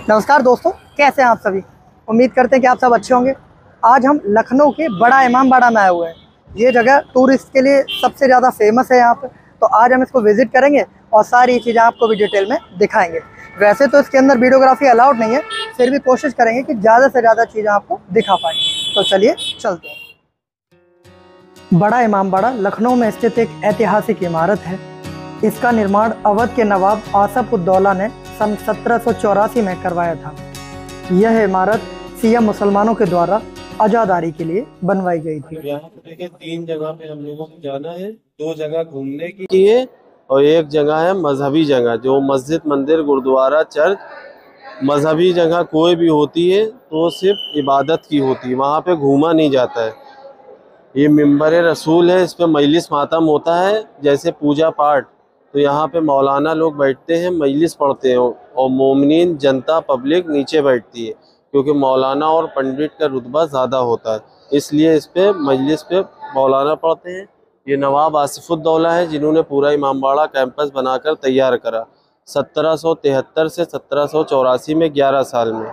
नमस्कार दोस्तों, कैसे हैं आप सभी। उम्मीद करते हैं कि आप सब अच्छे होंगे। आज हम लखनऊ के बड़ा इमामबाड़ा में आए हुए हैं। ये जगह टूरिस्ट के लिए सबसे ज़्यादा फेमस है यहाँ पे। तो आज हम इसको विज़िट करेंगे और सारी चीज़ें आपको भी डिटेल में दिखाएंगे। वैसे तो इसके अंदर वीडियोग्राफी अलाउड नहीं है, फिर भी कोशिश करेंगे कि ज़्यादा से ज़्यादा चीज़ें आपको दिखा पाएंगे। तो चलिए चलते हैं। बड़ा इमामबाड़ा लखनऊ में स्थित एक ऐतिहासिक इमारत है। इसका निर्माण अवध के नवाब आसफ उद दौला ने सन 1784 में करवाया था। यह इमारत सिया मुसलमानों के द्वारा आजादारी के लिए बनवाई गई थी। यहाँ पे देखिए 3 जगह पे हम लोगों को जाना है। 2 जगह घूमने की है और एक जगह है मजहबी जगह, जो मस्जिद, मंदिर, गुरुद्वारा, चर्च। मजहबी जगह कोई भी होती है तो सिर्फ इबादत की होती है, वहाँ पे घूमा नहीं जाता है। ये मिंबर रसूल है, इस पे मजलिस मातम होता है, जैसे पूजा पाठ। तो यहाँ पे मौलाना लोग बैठते हैं, मजलिस पढ़ते हैं और मोमिनीन जनता पब्लिक नीचे बैठती है, क्योंकि मौलाना और पंडित का रुतबा ज़्यादा होता है, इसलिए इस पे मजलिस पे मौलाना पढ़ते हैं। ये नवाब आसिफ उद दौला है जिन्होंने पूरा इमामबाड़ा कैंपस बनाकर तैयार करा 1773 से 1784 में, 11 साल में।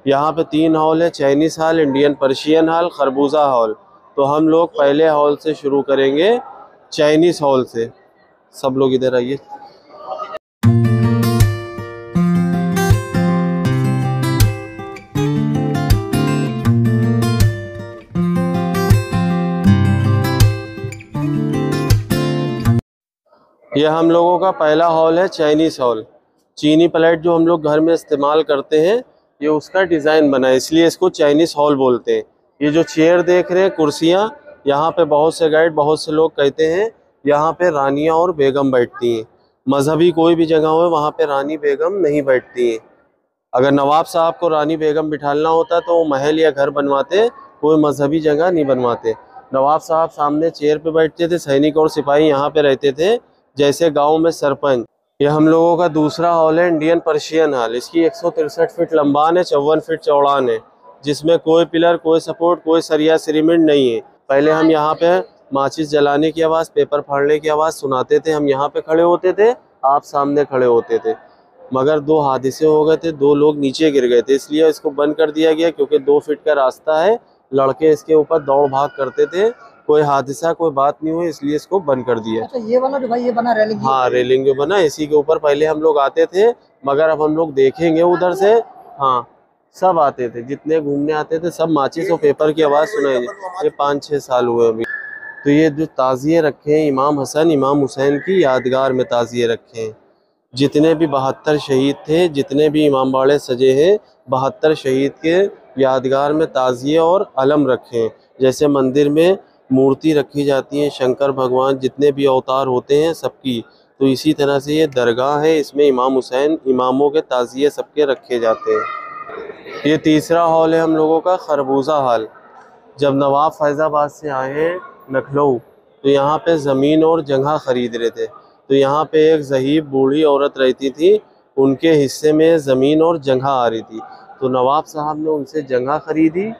यहाँ पे 3 हॉल है, Chinese hall, Indian Persian hall, खरबूजा हॉल। तो हम लोग पहले हॉल से शुरू करेंगे, चाइनीज़ हॉल से। सब लोग इधर आइए। यह हम लोगों का पहला हॉल है, चाइनीज़ हॉल। चीनी प्लेट जो हम लोग घर में इस्तेमाल करते हैं, ये उसका डिज़ाइन बना है, इसलिए इसको चाइनीज़ हॉल बोलते हैं। ये जो चेयर देख रहे हैं, कुर्सियाँ, यहाँ पे बहुत से गाइड, बहुत से लोग कहते हैं यहाँ पे रानियाँ और बेगम बैठती हैं। मजहबी कोई भी जगह हो, वहाँ पे रानी बेगम नहीं बैठती हैं। अगर नवाब साहब को रानी बेगम बिठालना होता तो वो महल या घर बनवाते, कोई मजहबी जगह नहीं बनवाते। नवाब साहब सामने चेयर पे बैठते थे, सैनिक और सिपाही यहाँ पे रहते थे, जैसे गांव में सरपंच। यह हम लोगों का दूसरा हॉल है, इंडियन पर्शियन हॉल। इसकी 163 फीट लंबान है, 54 फीट चौड़ान है, जिसमें कोई पिलर, कोई सपोर्ट, कोई सरिया सिरीमेंट नहीं है। पहले हम यहाँ पे माचिस जलाने की आवाज़, पेपर फाड़ने की आवाज़ सुनाते थे। हम यहाँ पे खड़े होते थे, आप सामने खड़े होते थे। मगर 2 हादसे हो गए थे, 2 लोग नीचे गिर गए थे, इसलिए इसको बंद कर दिया गया, क्योंकि 2 फीट का रास्ता है, लड़के इसके ऊपर दौड़ भाग करते थे। कोई हादसा, कोई बात नहीं हुई, इसलिए इसको बंद कर दिया। अच्छा, ये वाला जो भाई ये बना रेलिंग? हाँ, रेलिंग जो बना, इसी के ऊपर पहले हम लोग आते थे, मगर अब हम लोग देखेंगे उधर से। हाँ, सब आते थे, जितने घूमने आते थे, सब माचिस और पेपर की आवाज़ सुनाई। ये 5-6 साल हुए अभी। तो ये जो ताज़िए रखे हैं, इमाम हसन, इमाम हुसैन की यादगार में ताज़िए रखे हैं। जितने भी 72 शहीद थे, जितने भी इमामबाड़े सजे हैं, 72 शहीद के यादगार में ताज़िए और अलम रखे हैं। जैसे मंदिर में मूर्ति रखी जाती है, शंकर भगवान जितने भी अवतार होते हैं सबकी, तो इसी तरह से ये दरगाह है, इसमें इमाम हुसैन, इमामों के ताज़िए सबके रखे जाते हैं। ये तीसरा हॉल है हम लोगों का, खरबूजा हॉल। जब नवाब फैज़ाबाद से आए हैं लखनऊ, तो यहाँ पे ज़मीन और जगह ख़रीद रहे थे। तो यहाँ पे एक ज़हीब बूढ़ी औरत रहती थी, उनके हिस्से में ज़मीन और जगह आ रही थी, तो नवाब साहब ने उनसे जगह ख़रीदी,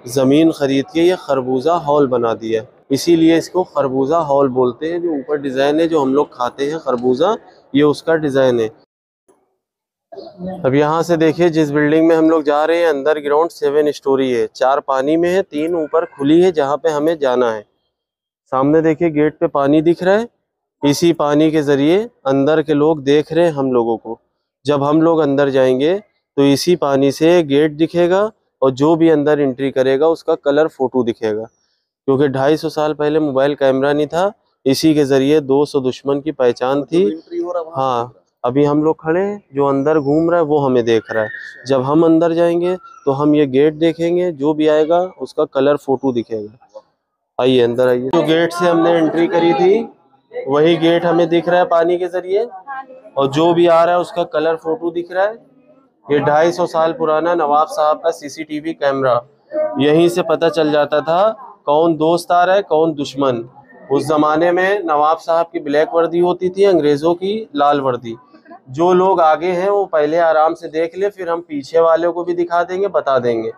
ज़मीन ख़रीद के ये खरबूजा हॉल बना दिया। इसीलिए इसको खरबूजा हॉल बोलते हैं। जो ऊपर डिज़ाइन है, जो हम लोग खाते हैं खरबूजा, ये उसका डिज़ाइन है। अब यहाँ से देखिए, जिस बिल्डिंग में हम लोग जा रहे हैं, अंदर ग्राउंड 7 स्टोरी है, 4 पानी में है, 3 ऊपर खुली है, जहाँ पे हमें जाना है। सामने देखिए गेट पे पानी दिख रहा है, इसी पानी के ज़रिए अंदर के लोग देख रहे हैं हम लोगों को। जब हम लोग अंदर जाएंगे तो इसी पानी से गेट दिखेगा, और जो भी अंदर एंट्री करेगा उसका कलर फ़ोटो दिखेगा, क्योंकि 250 साल पहले मोबाइल कैमरा नहीं था, इसी के ज़रिए 200 दुश्मन की पहचान थी। हाँ, अभी हम लोग खड़े हैं, जो अंदर घूम रहा है वो हमें देख रहा है। जब हम अंदर जाएंगे तो हम ये गेट देखेंगे, जो भी आएगा उसका कलर फ़ोटो दिखेगा। आइए अंदर आइए। जो गेट से हमने एंट्री करी थी, वही गेट हमें दिख रहा है पानी के ज़रिए, और जो भी आ रहा है उसका कलर फ़ोटो दिख रहा है। ये 250 साल पुराना नवाब साहब का CCTV कैमरा, यहीं से पता चल जाता था कौन दोस्त आ रहा है, कौन दुश्मन। उस ज़माने में नवाब साहब की ब्लैक वर्दी होती थी, अंग्रेज़ों की लाल वर्दी। जो लोग आगे हैं वो पहले आराम से देख ले, फिर हम पीछे वालों को भी दिखा देंगे, बता देंगे।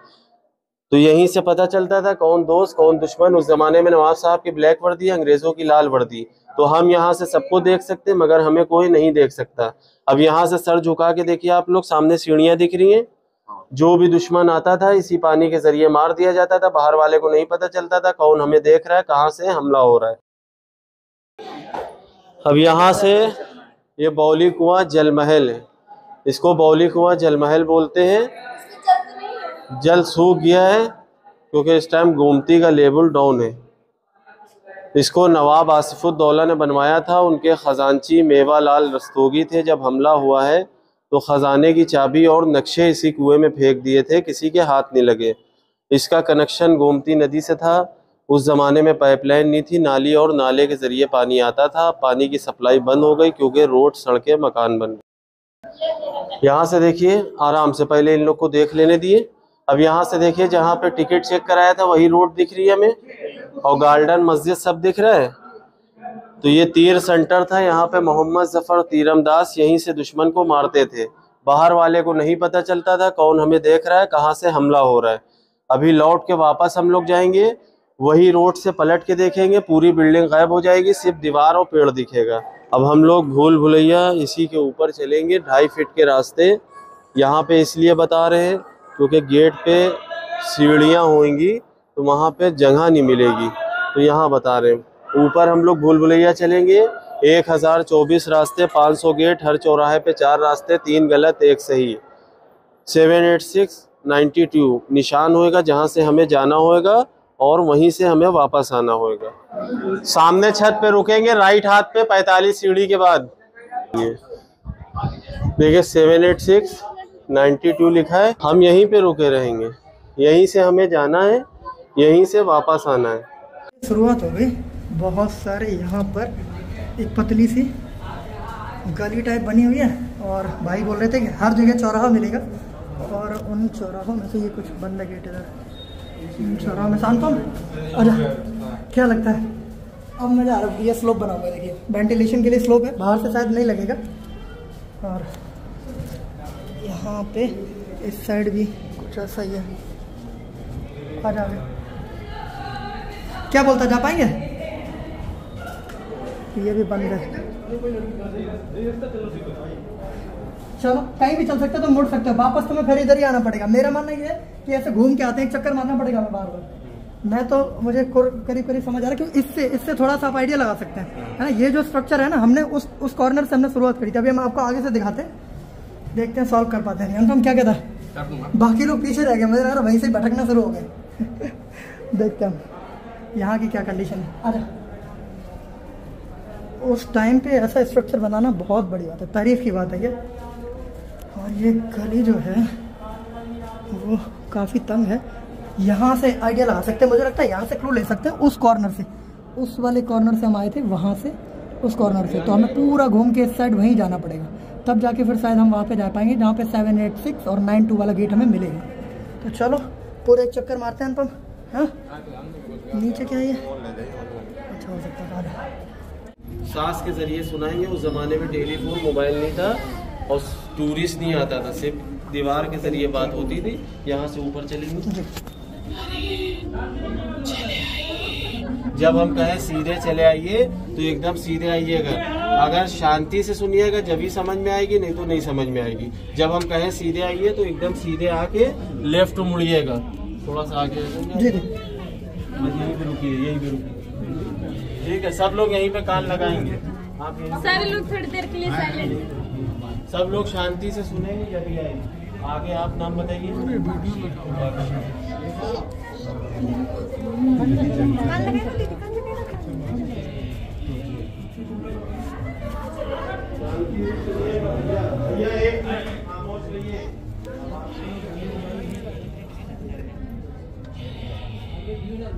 तो यहीं से पता चलता था कौन दोस्त, कौन दुश्मन। उस ज़माने में नवाब साहब की ब्लैक वर्दी, अंग्रेज़ों की लाल वर्दी। तो हम यहाँ से सबको देख सकते हैं मगर हमें कोई नहीं देख सकता। अब यहाँ से सर झुका के देखिए आप लोग, सामने सीढ़ियाँ दिख रही हैं। जो भी दुश्मन आता था इसी पानी के जरिए मार दिया जाता था, बाहर वाले को नहीं पता चलता था कौन हमें देख रहा है, कहाँ से हमला हो रहा है। अब यहाँ से ये बौली कुआं जल महल है, इसको बौली कुआं जल महल बोलते हैं। जल सूख गया है क्योंकि इस टाइम गोमती का लेवल डाउन है। इसको नवाब आसिफुद्दौला ने बनवाया था, उनके खजांची मेवालाल रस्तोगी थे। जब हमला हुआ है तो ख़जाने की चाबी और नक्शे इसी कुएं में फेंक दिए थे, किसी के हाथ नहीं लगे। इसका कनेक्शन गोमती नदी से था। उस ज़माने में पाइपलाइन नहीं थी, नाली और नाले के ज़रिए पानी आता था। पानी की सप्लाई बंद हो गई क्योंकि रोड, सड़कें, मकान बन गए। यहाँ से देखिए आराम से, पहले इन लोग को देख लेने दिए। अब यहाँ से देखिए जहाँ पे टिकट चेक कराया था वही रोड दिख रही है हमें, और गार्डन, मस्जिद सब दिख रहा है। तो ये तीर सेंटर था, यहाँ पे मोहम्मद जफर तीरंदाज यहीं से दुश्मन को मारते थे। बाहर वाले को नहीं पता चलता था कौन हमें देख रहा है, कहाँ से हमला हो रहा है। अभी लौट के वापस हम लोग जाएंगे, वही रोड से पलट के देखेंगे, पूरी बिल्डिंग गायब हो जाएगी, सिर्फ दीवार और पेड़ दिखेगा। अब हम लोग भूल भुलैया इसी के ऊपर चलेंगे, 2.5 फीट के रास्ते। यहाँ पे इसलिए बता रहे हैं क्योंकि गेट पे सीढ़ियाँ होंगी तो वहाँ पे जगह नहीं मिलेगी, तो यहाँ बता रहे हैं। ऊपर हम लोग भूल भुलैया चलेंगे, 1024 रास्ते, 500 गेट, हर चौराहे पे 4 रास्ते, 3 गलत 1 सही। 78692 निशान होएगा जहाँ से हमें जाना होएगा और वहीं से हमें वापस आना होएगा। सामने छत पे रुकेंगे, राइट हाथ पे 45 सीढ़ी के बाद। ये देखिए 78692 लिखा है, हम यहीं पे रुके रहेंगे, यहीं से हमें जाना है, यहीं से वापस आना है। शुरुआत हो गई। बहुत सारे यहाँ पर एक पतली सी गली टाइप बनी हुई है और भाई बोल रहे थे कि हर जगह चौराहा मिलेगा, और उन चौराहों में से ये कुछ बंद है गेट इधर। चौराहा में शांत हूँ, अच्छा क्या लगता है अब मज़ा आ रहा है। ये स्लोप बना हुआ है, देखिए वेंटिलेशन के लिए स्लोप है, बाहर से शायद नहीं लगेगा। और यहाँ पे इस साइड भी कुछ ऐसा ही है। आ जाओगे, क्या बोलता, जा पाएंगे? ये भी बंद है। चलो कहीं भी चल सकते हो, तो मुड़ सकते हो, वापस तुम्हें फिर इधर ही आना पड़ेगा। मेरा मानना ये है कि ऐसे घूम के आते हैं, एक चक्कर मारना पड़ेगा हमें बार बार। मैं तो मुझे करीब करीब समझ आ रहा है कि इससे थोड़ा सा आप आइडिया लगा सकते हैं, है ना। ये जो स्ट्रक्चर है ना, हमने उस कॉर्नर से हमने शुरुआत करी थी। अभी हम आपको आगे से दिखाते हैं, देखते हैं सॉल्व कर पाते हैं। हम क्या कहता है, बाकी लोग पीछे रह गए, मुझे लग रहा है वहीं से भटकना शुरू हो गए। देखते हैं यहाँ की क्या कंडीशन है। अरे उस टाइम पे ऐसा स्ट्रक्चर बनाना बहुत बड़ी बात है, तारीफ की बात है ये। और ये गली जो है वो काफ़ी तंग है। यहाँ से आइडिया लगा सकते हैं, मुझे लगता है यहाँ से क्लू ले सकते हैं। उस कॉर्नर से, उस वाले कॉर्नर से हम आए थे, वहाँ से उस कॉर्नर से, तो हमें पूरा घूम के इस साइड वहीं जाना पड़ेगा, तब जाके फिर शायद हम वहाँ पे जा पाएंगे जहाँ पे 786 और 92 वाला गेट हमें मिलेगा। तो चलो पूरे एक चक्कर मारते हैं अनुपम। हाँ नीचे क्या है ये, अच्छा हो सकता है। सांस के जरिए सुनाएंगे। उस जमाने में टेलीफोन, मोबाइल नहीं था और टूरिस्ट नहीं आता था, सिर्फ दीवार के जरिए बात होती थी। यहाँ से ऊपर चलेंगे, चले आइए। जब हम कहें सीधे चले आइए तो एकदम सीधे आइएगा। अगर शांति से सुनिएगा जब ही समझ में आएगी, नहीं तो नहीं समझ में आएगी। जब हम कहें सीधे आइए तो एकदम सीधे आके लेफ्ट मुड़िएगा, थोड़ा सा आगे यहीं पे रुकिए, यहीं पे रुकिए, ठीक है। सब लोग यहीं पे कान लगाएंगे, आप सारे लोग थोड़ी देर के लिए साइलेंट। सब लोग शांति से सुनेंगे जब भी आएंगे। आगे आप नाम बताइए।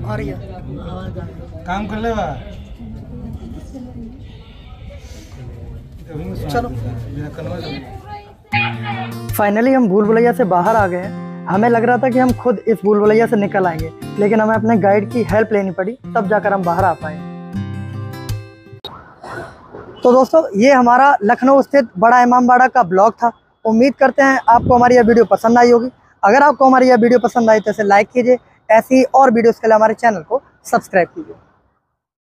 आ रही है, काम कर लेगा। चलो फाइनली हम भूल भुलैया से बाहर आ गए हैं। हमें लग रहा था कि हम खुद इस भूल भुलैया से निकल आएंगे, लेकिन हमें अपने गाइड की हेल्प लेनी पड़ी, तब जाकर हम बाहर आ पाए। तो दोस्तों ये हमारा लखनऊ स्थित बड़ा इमामबाड़ा का ब्लॉग था। उम्मीद करते हैं आपको हमारी यह वीडियो पसंद आई होगी। अगर आपको हमारी यह वीडियो पसंद आई तो इसे लाइक कीजिए, ऐसी और वीडियोस के लिए हमारे चैनल को सब्सक्राइब कीजिए।